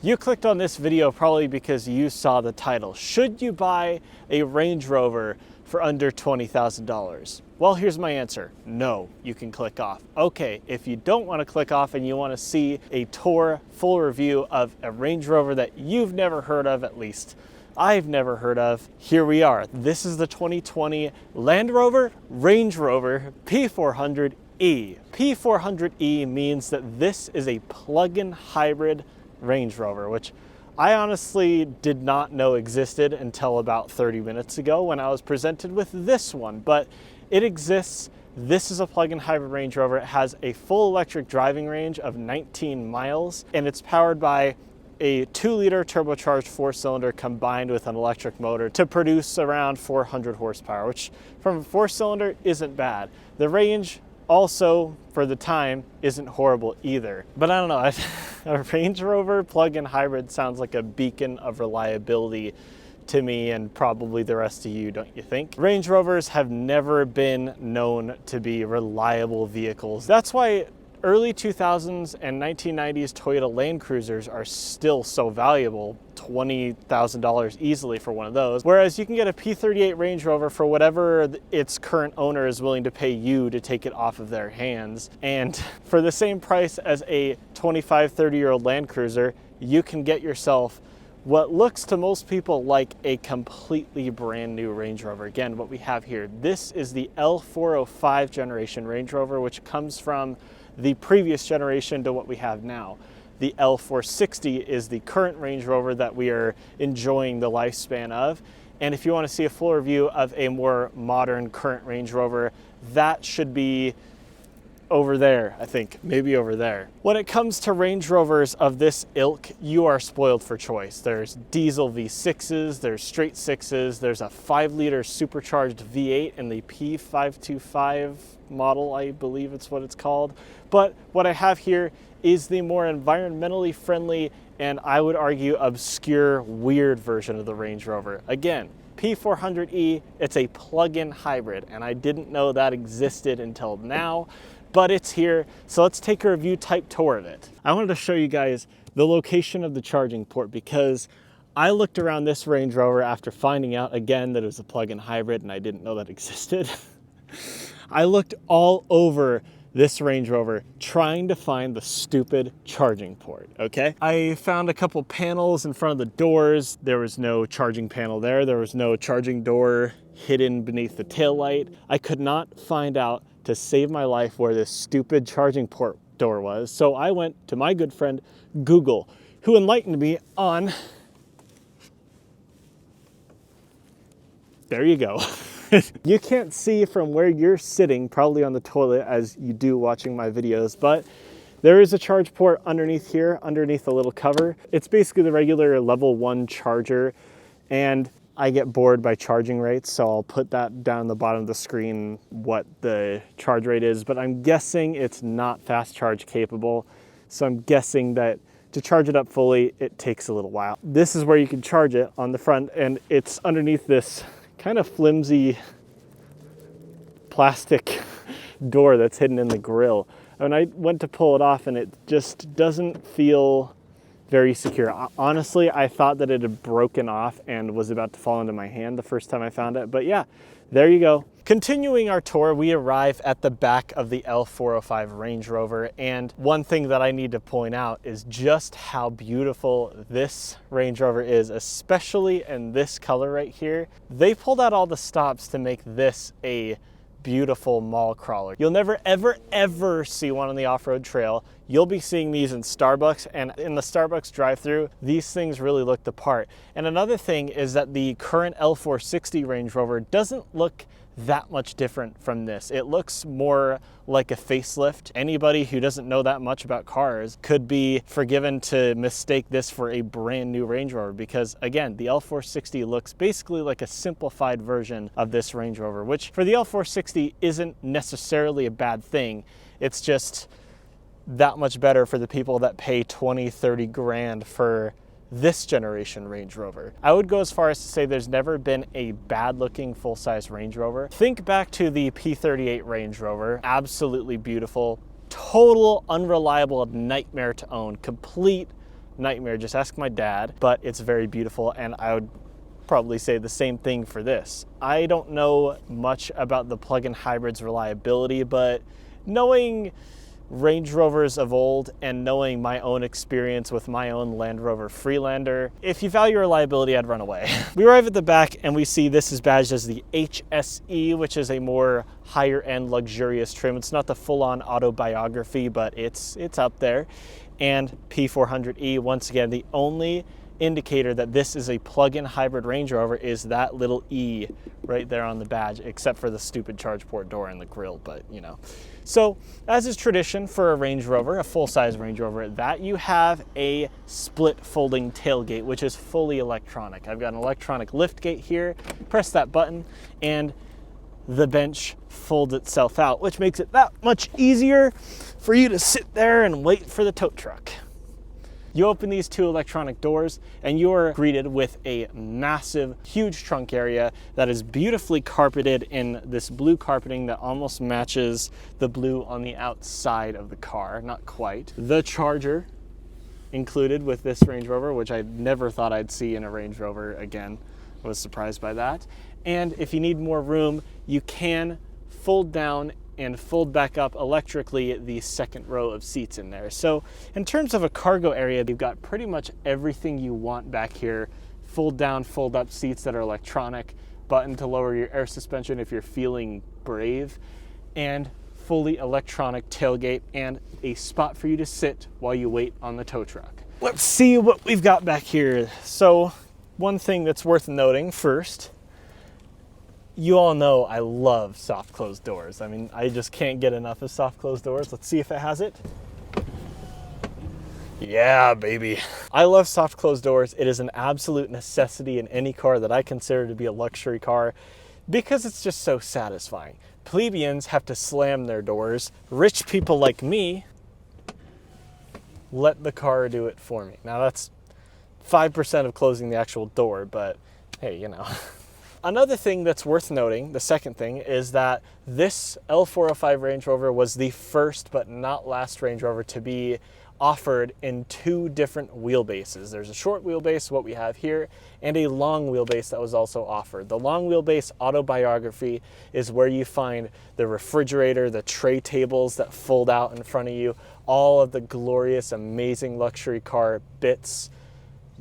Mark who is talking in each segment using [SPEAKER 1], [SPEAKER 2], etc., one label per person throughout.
[SPEAKER 1] You clicked on this video probably because you saw the title. Should you buy a Range Rover for under $20,000? Well, here's my answer. No, you can click off. Okay, if you don't want to click off and you want to see a tour, full review of a Range Rover that you've never heard of, at least I've never heard of, here we are. This is the 2020 Land Rover Range Rover P400e. P400e means that this is a plug-in hybrid Range Rover, which I honestly did not know existed until about 30 minutes ago when I was presented with this one, but it exists. This is a plug-in hybrid Range Rover. It has a full electric driving range of 19 miles, and it's powered by a 2-liter turbocharged 4-cylinder combined with an electric motor to produce around 400 horsepower, which from a 4-cylinder isn't bad. The range also, for the time, isn't horrible either. But I don't know, a Range Rover plug-in hybrid sounds like a beacon of reliability to me and probably the rest of you, don't you think? Range Rovers have never been known to be reliable vehicles. That's why early 2000s and 1990s Toyota Land Cruisers are still so valuable, $20,000 easily for one of those. Whereas you can get a P38 Range Rover for whatever its current owner is willing to pay you to take it off of their hands. And for the same price as a 25, 30-year-old Land Cruiser, you can get yourself what looks to most people like a completely brand new Range Rover. Again, what we have here, this is the L405 generation Range Rover, which comes from the previous generation to what we have now. The L460 is the current Range Rover that we are enjoying the lifespan of. And if you want to see a full review of a more modern current Range Rover, that should be over there, I think, maybe over there. When it comes to Range Rovers of this ilk, you are spoiled for choice. There's diesel V6s, there's straight 6s, there's a 5-liter supercharged V8 in the P525 model, I believe it's what it's called. But what I have here is the more environmentally friendly and I would argue obscure, weird version of the Range Rover. Again, P400e, it's a plug-in hybrid, and I didn't know that existed until now, but it's here. So let's take a review type tour of it. I wanted to show you guys the location of the charging port because I looked around this Range Rover after finding out again that it was a plug-in hybrid and I didn't know that existed. I looked all over this Range Rover trying to find the stupid charging port, okay? I found a couple panels in front of the doors. There was no charging panel there. There was no charging door hidden beneath the taillight. I could not find out to save my life where this stupid charging port door was. So I went to my good friend Google, who enlightened me on, there you go. You can't see from where you're sitting, probably on the toilet as you do watching my videos, but there is a charge port underneath here, underneath the little cover. It's basically the regular level 1 charger, and I get bored by charging rates, so I'll put that down the bottom of the screen what the charge rate is, but I'm guessing it's not fast charge capable, so I'm guessing that to charge it up fully, it takes a little while. This is where you can charge it on the front, and it's underneath this kind of flimsy plastic door that's hidden in the grill. And I went to pull it off and it just doesn't feel very secure. Honestly, I thought that it had broken off and was about to fall into my hand the first time I found it, but yeah, there you go. Continuing our tour, we arrive at the back of the L405 Range Rover, and one thing that I need to point out is just how beautiful this Range Rover is, especially in this color right here. They pulled out all the stops to make this a beautiful mall crawler. You'll never, ever, ever see one on the off-road trail. You'll be seeing these in Starbucks, and in the Starbucks drive-thru, these things really look the part. And another thing is that the current L460 Range Rover doesn't look that much different from this. It looks more like a facelift. Anybody who doesn't know that much about cars could be forgiven to mistake this for a brand new Range Rover because, again, the L460 looks basically like a simplified version of this Range Rover, which for the L460 isn't necessarily a bad thing. It's just that much better for the people that pay 20, 30 grand for this generation Range Rover. I would go as far as to say there's never been a bad looking full-size Range Rover. Think back to the P38 Range Rover, absolutely beautiful, total unreliable nightmare to own, complete nightmare. Just ask my dad, but it's very beautiful, and I would probably say the same thing for this. I don't know much about the plug-in hybrid's reliability, but knowing Range Rovers of old and knowing my own experience with my own Land Rover Freelander, if you value reliability, I'd run away. We arrive at the back and we see this is badged as the HSE, which is a more higher end luxurious trim. It's not the full-on autobiography, but it's up there. And P400E, once again, the only indicator that this is a plug-in hybrid Range Rover is that little E right there on the badge, except for the stupid charge port door and the grille, but you know. So, as is tradition for a Range Rover, a full-size Range Rover, that you have a split folding tailgate, which is fully electronic. I've got an electronic lift gate here, press that button, and the bench folds itself out, which makes it that much easier for you to sit there and wait for the tow truck. You open these two electronic doors and you are greeted with a massive, huge trunk area that is beautifully carpeted in this blue carpeting that almost matches the blue on the outside of the car, not quite. The charger included with this Range Rover, which I never thought I'd see in a Range Rover again. I was surprised by that. And if you need more room, you can fold down and fold back up electrically the second row of seats in there. So in terms of a cargo area, you've got pretty much everything you want back here. Fold down, fold up seats that are electronic, button to lower your air suspension if you're feeling brave, and fully electronic tailgate and a spot for you to sit while you wait on the tow truck. Let's see what we've got back here. So one thing that's worth noting first, you all know I love soft closed doors. I mean, I just can't get enough of soft closed doors. Let's see if it has it. Yeah, baby. I love soft closed doors. It is an absolute necessity in any car that I consider to be a luxury car because it's just so satisfying. Plebeians have to slam their doors. Rich people like me let the car do it for me. Now that's 5% of closing the actual door, but hey, you know. Another thing that's worth noting, the second thing, is that this L405 Range Rover was the first but not last Range Rover to be offered in two different wheelbases. There's a short wheelbase, what we have here, and a long wheelbase that was also offered. The long wheelbase autobiography is where you find the refrigerator, the tray tables that fold out in front of you, all of the glorious, amazing luxury car bits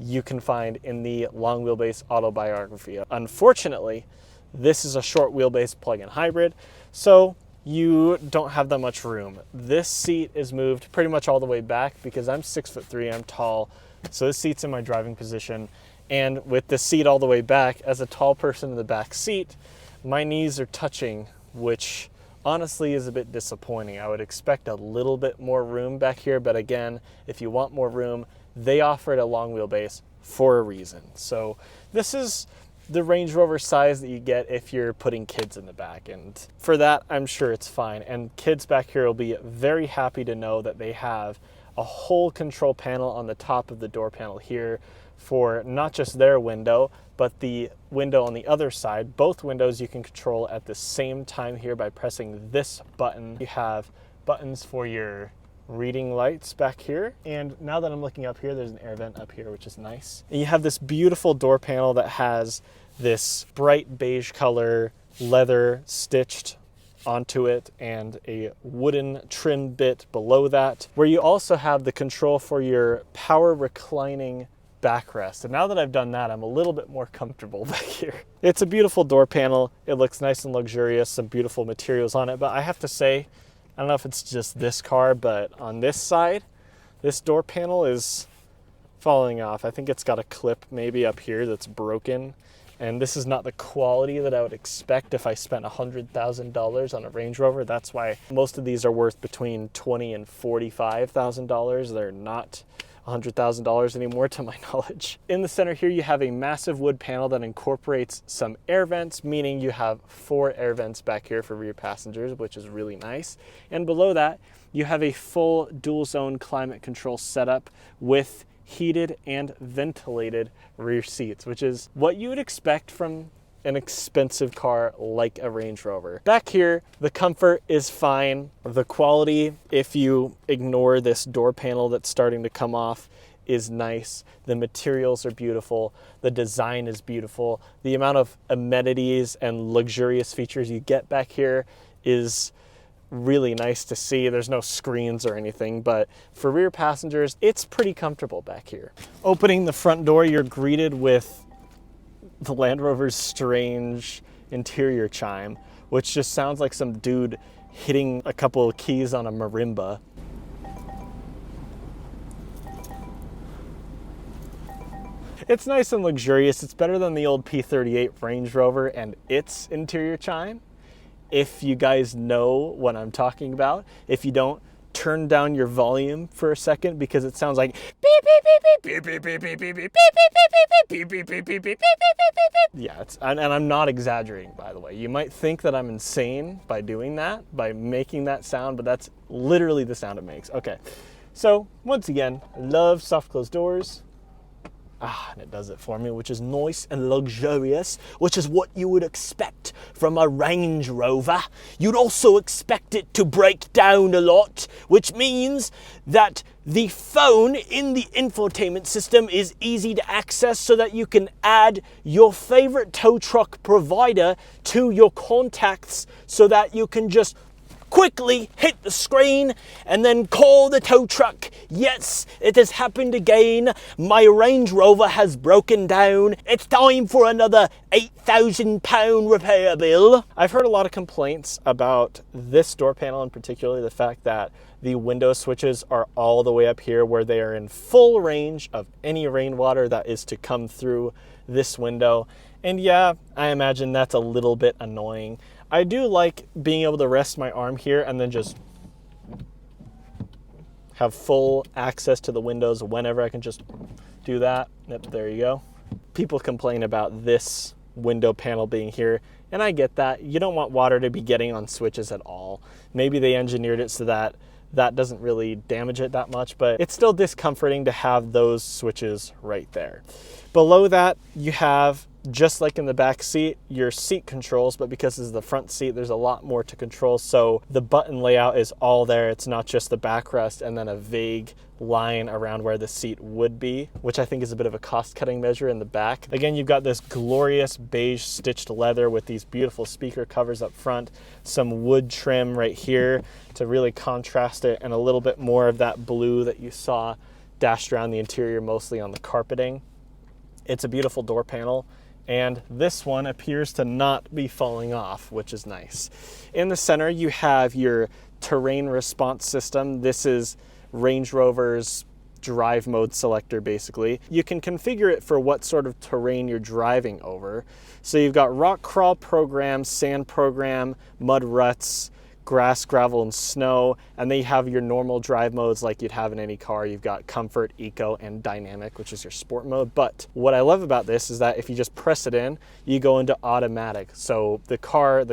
[SPEAKER 1] you can find in the long wheelbase autobiography. Unfortunately, this is a short wheelbase plug-in hybrid, so you don't have that much room. This seat is moved pretty much all the way back because I'm 6'3", I'm tall, so this seat's in my driving position. And with the seat all the way back, as a tall person in the back seat, my knees are touching, which honestly is a bit disappointing. I would expect a little bit more room back here, but again, if you want more room, they offered a long wheelbase for a reason. So this is the Range Rover size that you get if you're putting kids in the back. And for that, I'm sure it's fine. And kids back here will be very happy to know that they have a whole control panel on the top of the door panel here for not just their window, but the window on the other side. Both windows you can control at the same time here by pressing this button. You have buttons for your reading lights back here, and now that I'm looking up here, there's an air vent up here, which is nice. And you have this beautiful door panel that has this bright beige color leather stitched onto it and a wooden trim bit below that, where you also have the control for your power reclining backrest. And now that I've done that, I'm a little bit more comfortable back here. It's a beautiful door panel. It looks nice and luxurious, some beautiful materials on it, but I have to say, I don't know if it's just this car, but on this side, this door panel is falling off. I think it's got a clip maybe up here that's broken. And this is not the quality that I would expect if I spent $100,000 on a Range Rover. That's why most of these are worth between $20,000 and $45,000. They're not $100,000 anymore to my knowledge. In the center here, you have a massive wood panel that incorporates some air vents, meaning you have 4 air vents back here for rear passengers, which is really nice. And below that, you have a full dual zone climate control setup with heated and ventilated rear seats, which is what you would expect from an expensive car like a Range Rover. Back here, the comfort is fine. The quality, if you ignore this door panel that's starting to come off, is nice. The materials are beautiful. The design is beautiful. The amount of amenities and luxurious features you get back here is really nice to see. There's no screens or anything, but for rear passengers, it's pretty comfortable back here. Opening the front door, you're greeted with the Land Rover's strange interior chime, which just sounds like some dude hitting a couple of keys on a marimba. It's nice and luxurious. It's better than the old P38 Range Rover and its interior chime. If you guys know what I'm talking about. If you don't, turn down your volume for a second because it sounds like beep beep beep beep beep beep beep beep beep beep beep beep beep beep beep beep beep beep. Yeah, and I'm not exaggerating, by the way. You might think that I'm insane by doing that, by making that sound, but that's literally the sound it makes. Okay, so once again, I love soft closed doors. And it does it for me, which is nice and luxurious, which is what you would expect from a Range Rover. You'd also expect it to break down a lot, which means that the phone in the infotainment system is easy to access so that you can add your favorite tow truck provider to your contacts so that you can just quickly hit the screen and then call the tow truck. Yes, it has happened again. My Range Rover has broken down. It's time for another £8,000 repair bill. I've heard a lot of complaints about this door panel, in particular the fact that the window switches are all the way up here where they are in full range of any rainwater that is to come through this window. And yeah, I imagine that's a little bit annoying. I do like being able to rest my arm here and then just have full access to the windows whenever I can just do that. Yep, there you go. People complain about this window panel being here, and I get that. You don't want water to be getting on switches at all. Maybe they engineered it so that that doesn't really damage it that much, but it's still discomforting to have those switches right there. Below that, you have, just like in the back seat, your seat controls, but because this is the front seat, there's a lot more to control. So the button layout is all there. It's not just the backrest and then a vague line around where the seat would be, which I think is a bit of a cost-cutting measure in the back. Again, you've got this glorious beige stitched leather with these beautiful speaker covers up front, some wood trim right here to really contrast it, and a little bit more of that blue that you saw dashed around the interior, mostly on the carpeting. It's a beautiful door panel, and this one appears to not be falling off, which is nice. In the center, you have your terrain response system. This is Range Rover's drive mode selector, basically. You can configure it for what sort of terrain you're driving over. So you've got rock crawl program, sand program, mud ruts, grass, gravel, and snow, and then you have your normal drive modes like you'd have in any car. You've got comfort, eco, and dynamic, which is your sport mode. But what I love about this is that if you just press it in, you go into automatic. So the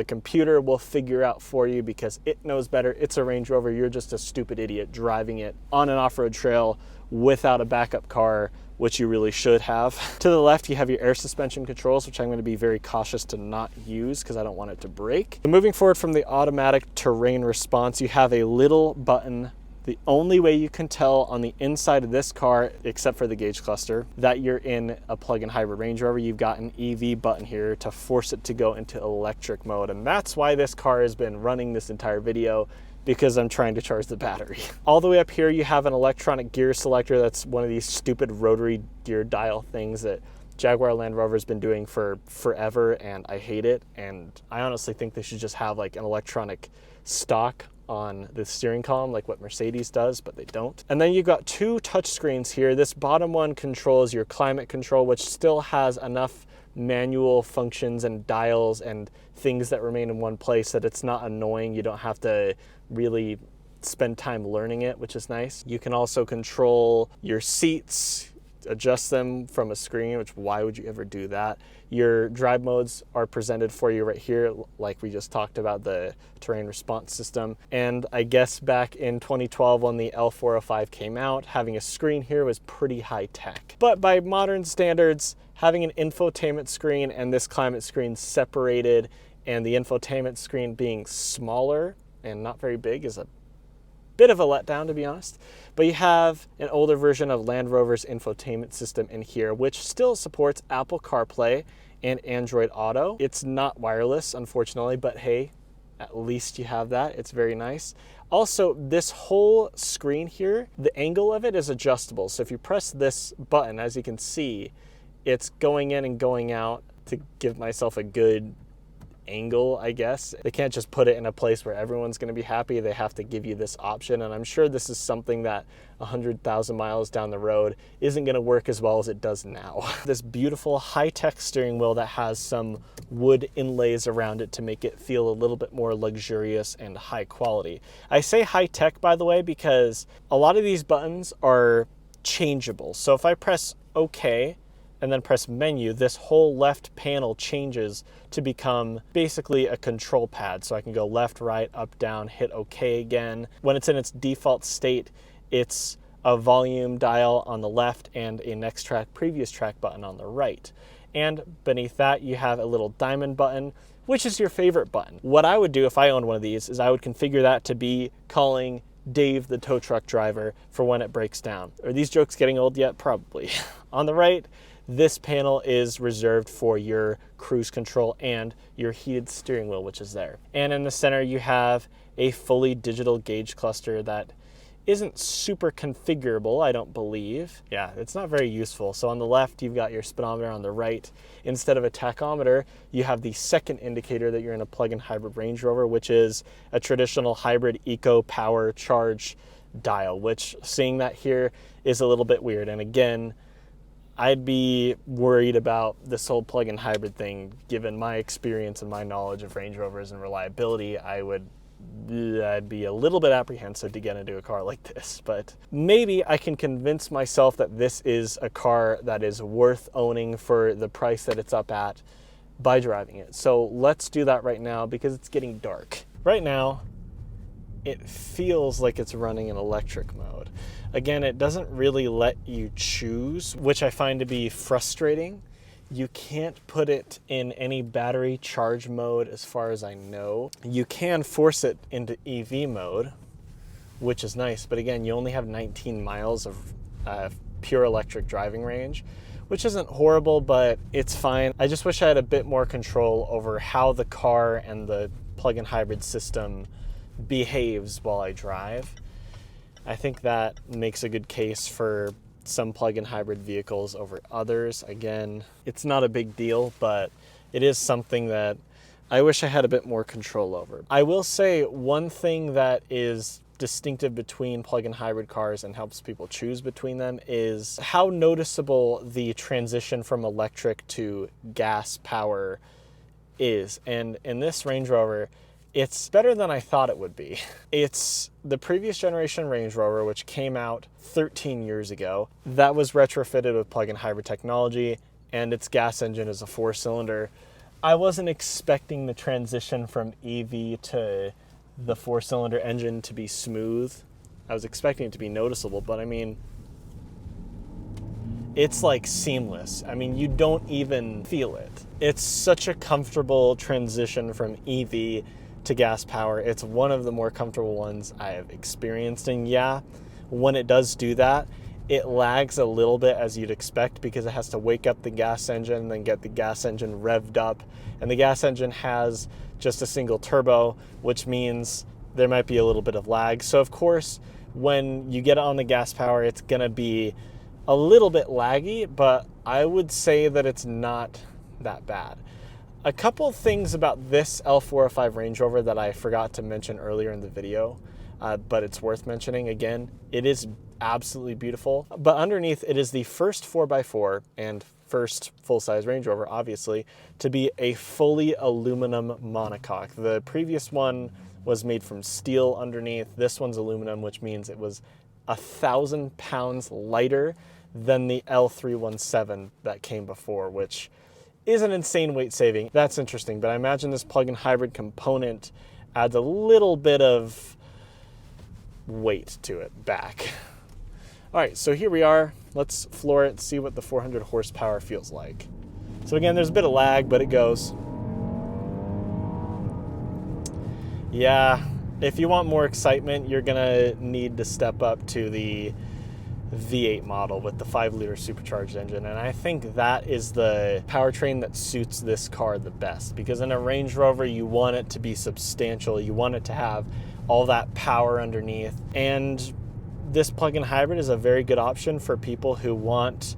[SPEAKER 1] computer will figure out for you because it knows better. It's a Range Rover. You're just a stupid idiot driving it on an off-road trail without a backup car, which you really should have. To the left, you have your air suspension controls, which I'm going to be very cautious to not use because I don't want it to break. Moving forward from the automatic terrain response, you have a little button. The only way you can tell on the inside of this car, except for the gauge cluster, that you're in a plug-in hybrid Range Rover, you've got an EV button here to force it to go into electric mode. And that's why this car has been running this entire video, because I'm trying to charge the battery. All the way up here, you have an electronic gear selector. That's one of these stupid rotary gear dial things that Jaguar Land Rover has been doing for forever, and I hate it. And I honestly think they should just have like an electronic stock on the steering column like what Mercedes does, but they don't. And then you've got two touch screens here. This bottom one controls your climate control, which still has enough manual functions and dials and things that remain in one place that it's not annoying. You don't have to really spend time learning it, which is nice. You can also control your seats, adjust them from a screen, which why would you ever do that? Your drive modes are presented for you right here, like we just talked about, the terrain response system. And I guess back in 2012 when the L405 came out, having a screen here was pretty high tech. But by modern standards, having an infotainment screen and this climate screen separated, and the infotainment screen being smaller and not very big, is a bit of a letdown, to be honest. But you have an older version of Land Rover's infotainment system in here, which still supports Apple CarPlay and Android Auto. It's not wireless, unfortunately, but hey, at least you have that. It's very nice. Also, this whole screen here, the angle of it is adjustable. So if you press this button, as you can see, it's going in and going out to give myself a good angle, I guess. They can't just put it in a place where everyone's going to be happy. They have to give you this option, and I'm sure this is something that 100,000 miles down the road isn't going to work as well as it does now. This beautiful high-tech steering wheel that has some wood inlays around it to make it feel a little bit more luxurious and high quality. I say high-tech, by the way, because a lot of these buttons are changeable. So if I press OK and then press menu, this whole left panel changes to become basically a control pad. So I can go left, right, up, down, hit OK again. When it's in its default state, it's a volume dial on the left and a next track, previous track button on the right. And beneath that, you have a little diamond button, which is your favorite button. What I would do if I owned one of these is I would configure that to be calling Dave, the tow truck driver, for when it breaks down. Are these jokes getting old yet? Probably. On the right, this panel is reserved for your cruise control and your heated steering wheel, which is there. And in the center, you have a fully digital gauge cluster that isn't super configurable, I don't believe. Yeah, it's not very useful. So on the left, you've got your speedometer. On the right, instead of a tachometer, you have the second indicator that you're in a plug-in hybrid Range Rover, which is a traditional hybrid eco power charge dial, which seeing that here is a little bit weird. And again, I'd be worried about this whole plug-in hybrid thing. Given my experience and my knowledge of Range Rovers and reliability, I'd be a little bit apprehensive to get into a car like this. But maybe I can convince myself that this is a car that is worth owning for the price that it's up at by driving it. So let's do that right now because it's getting dark. Right now, it feels like it's running in electric mode. Again, it doesn't really let you choose, which I find to be frustrating. You can't put it in any battery charge mode as far as I know. You can force it into EV mode, which is nice, but again, you only have 19 miles of pure electric driving range, which isn't horrible, but it's fine. I just wish I had a bit more control over how the car and the plug-in hybrid system behaves while I drive. I think that makes a good case for some plug-in hybrid vehicles over others. Again, it's not a big deal, but it is something that I wish I had a bit more control over. I will say one thing that is distinctive between plug-in hybrid cars and helps people choose between them is how noticeable the transition from electric to gas power is. And in this Range Rover, it's better than I thought it would be. It's the previous generation Range Rover, which came out 13 years ago. That was retrofitted with plug-in hybrid technology, and its gas engine is a 4-cylinder. I wasn't expecting the transition from EV to the 4-cylinder engine to be smooth. I was expecting it to be noticeable, but I mean, it's like seamless. I mean, you don't even feel it. It's such a comfortable transition from EV to gas power. It's one of the more comfortable ones I have experienced, and yeah, when it does do that, it lags a little bit as you'd expect because it has to wake up the gas engine and then get the gas engine revved up, and the gas engine has just a single turbo, which means there might be a little bit of lag. So of course, when you get it on the gas power, it's gonna be a little bit laggy, but I would say that it's not that bad. A couple things about this L405 Range Rover that I forgot to mention earlier in the video, but it's worth mentioning again. It is absolutely beautiful, but underneath it is the first 4x4 and first full-size Range Rover, obviously, to be a fully aluminum monocoque. The previous one was made from steel underneath. This one's aluminum, which means it was 1,000 pounds lighter than the L317 that came before, which is an insane weight saving. That's interesting, but I imagine this plug-in hybrid component adds a little bit of weight to it back. All right, so here we are. Let's floor it, see what the 400 horsepower feels like. So again, there's a bit of lag, but it goes. Yeah, If you want more excitement, you're gonna need to step up to the V8 model with the 5-liter supercharged engine, and I think that is the powertrain that suits this car the best, because in a Range Rover you want it to be substantial, you want it to have all that power underneath, and this plug-in hybrid is a very good option for people who want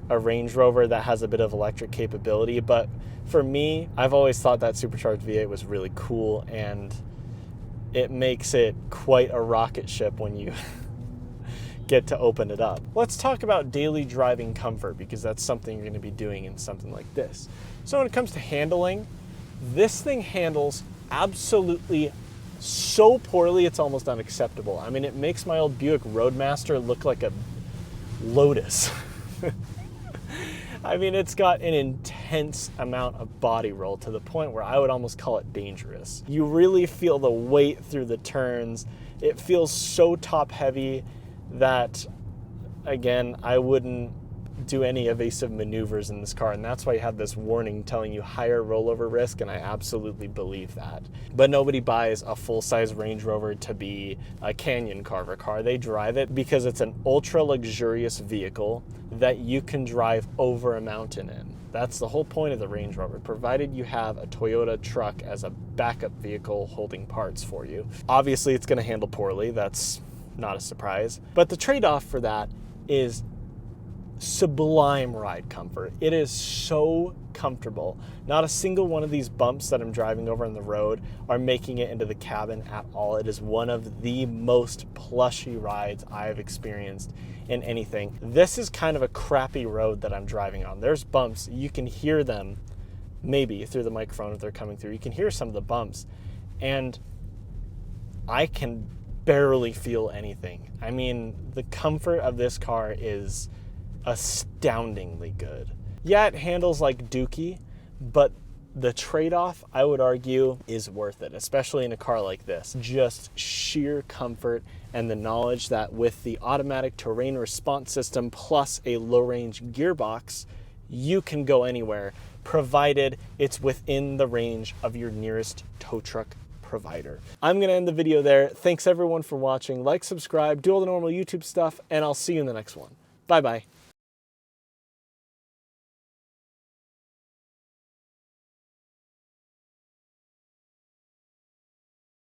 [SPEAKER 1] a Range Rover that has a bit of electric capability. But for me, I've always thought that supercharged V8 was really cool, and it makes it quite a rocket ship when you get to open it up. Let's talk about daily driving comfort, because that's something you're going to be doing in something like this. So when it comes to handling, this thing handles absolutely so poorly it's almost unacceptable. I mean, it makes my old Buick Roadmaster look like a Lotus. I mean, it's got an intense amount of body roll to the point where I would almost call it dangerous. You really feel the weight through the turns. It feels so top heavy that, again, I wouldn't do any evasive maneuvers in this car, and that's why you have this warning telling you higher rollover risk, and I absolutely believe that. But nobody buys a full-size Range Rover to be a canyon carver car. They drive it because it's an ultra luxurious vehicle that you can drive over a mountain in. That's the whole point of the Range Rover, provided you have a Toyota truck as a backup vehicle holding parts for you. Obviously, it's going to handle poorly. That's not a surprise. But the trade-off for that is sublime ride comfort. It is so comfortable. Not a single one of these bumps that I'm driving over on the road are making it into the cabin at all. It is one of the most plushy rides I've experienced in anything. This is kind of a crappy road that I'm driving on. There's bumps. You can hear them maybe through the microphone if they're coming through. You can hear some of the bumps, and I can barely feel anything. I mean, the comfort of this car is astoundingly good. Yeah, it handles like Dookie, but the trade-off, I would argue, is worth it, especially in a car like this. Just sheer comfort and the knowledge that with the automatic terrain response system plus a low-range gearbox, you can go anywhere, provided it's within the range of your nearest tow truck provider. I'm going to end the video there. Thanks everyone for watching. Like, subscribe, do all the normal YouTube stuff, and I'll see you in the next one. Bye-bye.